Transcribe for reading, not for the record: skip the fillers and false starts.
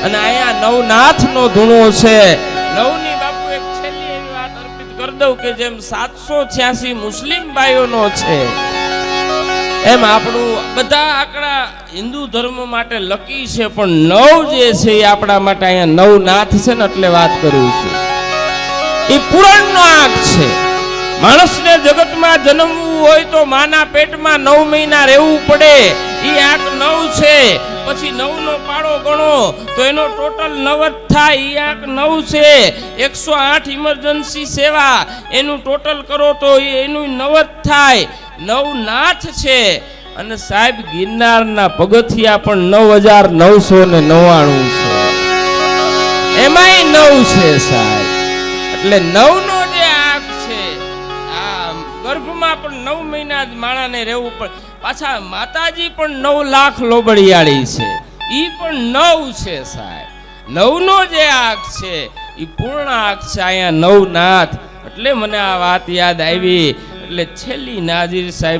અને અહીંયા નવનાથ નો ધૂણો છે. નવની બાપુ એક છેલ્લી એવી વાત અર્પિત કરી દઉં કે જેમ 786 મુસ્લિમ ભાઈઓનો છે એમ આપણું બધા આંકડા હિન્દુ ધર્મ માટે લકી છે, પણ 9 જે છે એ આપણા માટે અહીંયા નવનાથ છે ને એટલે વાત કરું છું. એ પુરાણનો આંક છે. માણસને જગતમાં જન્મવું હોય તો માના પેટમાં 9 મહિના રહેવું પડે. એ આંક 9 છે. પછી 9 નો પાડો ગણો તો એનો ટોટલ 9 જ થાય. એ આંક 9 છે. 108 ઇમરજન્સી સેવા એનું ટોટલ કરો તો એનું 9 જ થાય. નવનાથ છે. અને સાહેબ ગિરનારના પગથિયા પણ 9999 છે. એમાંય 9 છે સાહેબ. એટલે 9 નો જે આંક છે, આ ગર્ભમાં પણ 9 મહિના જ માણાને રહેવું પડે. પાછા માતાજી પણ 9 લાખ લોબડિયાળી છે. ઈ પણ 9 છે સાહેબ. 9 નો જે આંક છે ઈ પૂર્ણ આંક છે. અહીંયા નવનાથ એટલે મને આ વાત યાદ આવી. એટલે છેલ્લી નાજીર સાહેબ